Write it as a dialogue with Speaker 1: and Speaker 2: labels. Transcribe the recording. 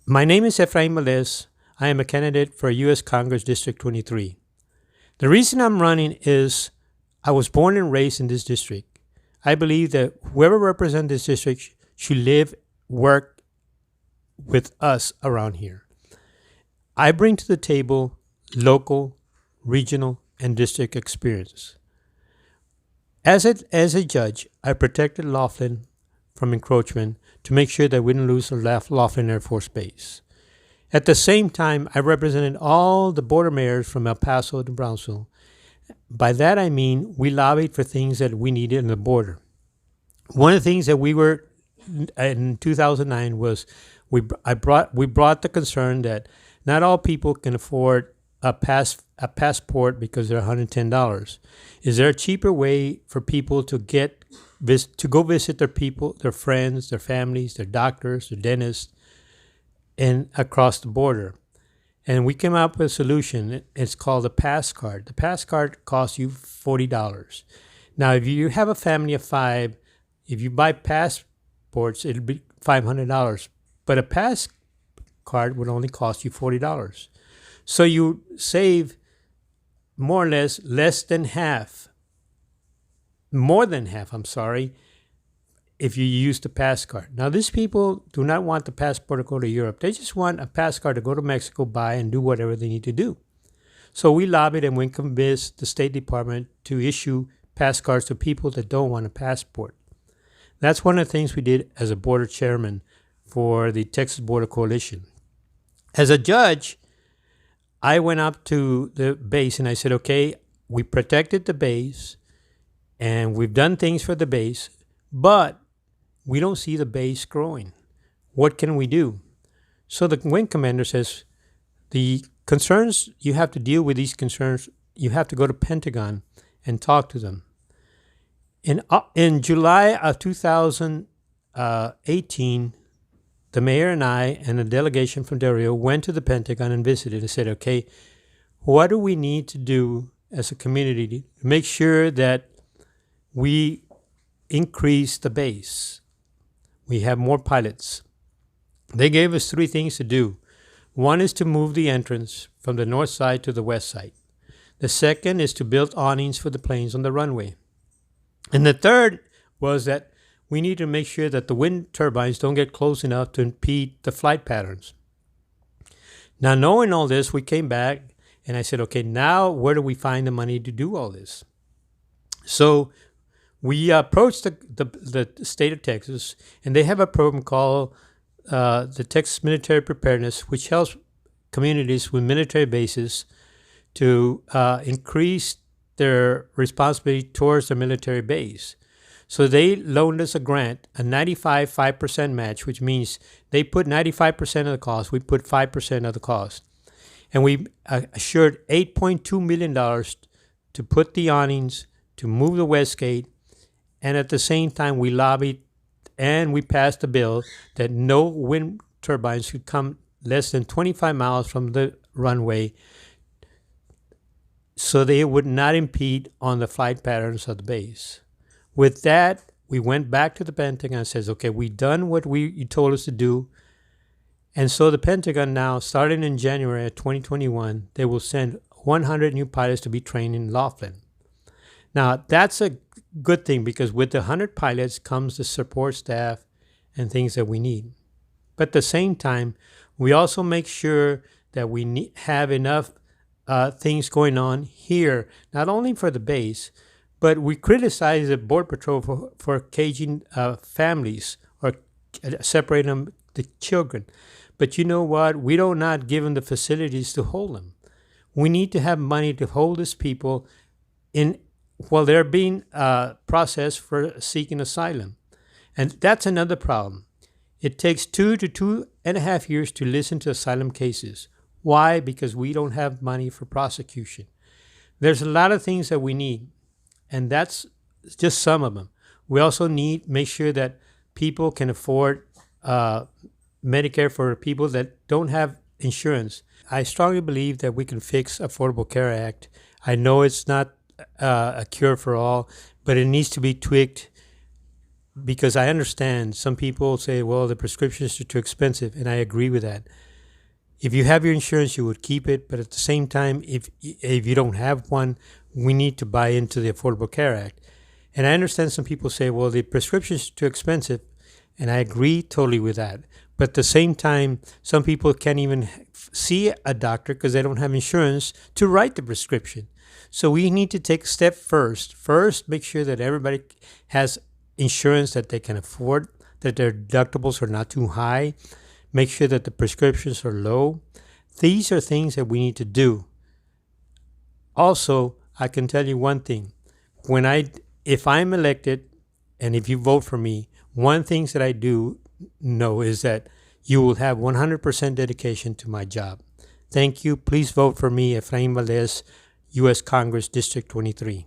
Speaker 1: My name is Etrain Valdez. I am a candidate for U.S. Congress District 23. The reason I'm running is I was born and raised in this district. I believe that whoever represents this district should live, work with us around here. I bring to the table local, regional, and district experiences. As a judge, I protected Laughlin from encroachment to make sure that we didn't lose the Laughlin Air Force Base. At the same time, I represented all the border mayors from El Paso to Brownsville. By that I mean we lobbied for things that we needed in the border. One of the things that we were in 2009 was we brought the concern that not all people can afford a passport because they're $110. Is there a cheaper way for people to go visit their people, their friends, their families, their doctors, their dentists, and across the border? And we came up with a solution. It's called a pass card. The pass card costs you $40. Now, if you have a family of 5, if you buy passports, it'll be $500. But a pass card would only cost you $40. So you save more or less than half, more than half, I'm sorry, if you use the pass card. Now, these people do not want the passport to go to Europe. They just want a pass card to go to Mexico, buy, and do whatever they need to do. So we lobbied and we convinced the State Department to issue pass cards to people that don't want a passport. That's one of the things we did as a border chairman for the Texas Border Coalition. As a judge, I went up to the base and I said, okay, we protected the base and we've done things for the base, but we don't see the base growing. What can we do? So the wing commander says, the concerns, you have to deal with these concerns, you have to go to Pentagon and talk to them. In July of 2018, the mayor and I and a delegation from Del Rio went to the Pentagon and visited and said, okay, what do we need to do as a community to make sure that we increase the base? We have more pilots. They gave us 3 things to do. One is to move the entrance from the north side to the west side. The second is to build awnings for the planes on the runway. And the third was that we need to make sure that the wind turbines don't get close enough to impede the flight patterns. Now, knowing all this, we came back and I said, okay, now where do we find the money to do all this? So we approached the state of Texas, and they have a program called the Texas Military Preparedness, which helps communities with military bases to increase their responsibility towards their military base. So they loaned us a grant, a 5% match, which means they put 95% of the cost, we put 5% of the cost. And we assured $8.2 million to put the awnings, to move the west gate, and at the same time we lobbied and we passed a bill that no wind turbines could come less than 25 miles from the runway so they would not impede on the flight patterns of the base. With that, we went back to the Pentagon and says, okay, we've done what you told us to do. And so the Pentagon now, starting in January of 2021, they will send 100 new pilots to be trained in Laughlin. Now, that's a good thing because with the 100 pilots comes the support staff and things that we need. But at the same time, we also make sure that we have enough things going on here, not only for the base, but we criticize the Border Patrol for caging families or separating them, the children. But you know what? We do not give them the facilities to hold them. We need to have money to hold these people while they're being processed for seeking asylum. And that's another problem. It takes 2 to 2.5 years to listen to asylum cases. Why? Because we don't have money for prosecution. There's a lot of things that we need, and that's just some of them. We also need make sure that people can afford Medicare for people that don't have insurance. I strongly believe that we can fix Affordable Care Act. I know it's not a cure for all, but it needs to be tweaked because I understand some people say, well, the prescriptions are too expensive, and I agree with that. If you have your insurance, you would keep it, but at the same time, if you don't have one, we need to buy into the Affordable Care Act. And I understand some people say, well, the prescriptions are too expensive, and I agree totally with that. But at the same time, some people can't even see a doctor because they don't have insurance to write the prescription. So we need to take a step first. First, make sure that everybody has insurance that they can afford, that their deductibles are not too high. Make sure that the prescriptions are low. These are things that we need to do. Also, I can tell you one thing. If I'm elected and if you vote for me, one thing that I do know is that you will have 100% dedication to my job. Thank you. Please vote for me, Etrain Valdez, U.S. Congress, District 23.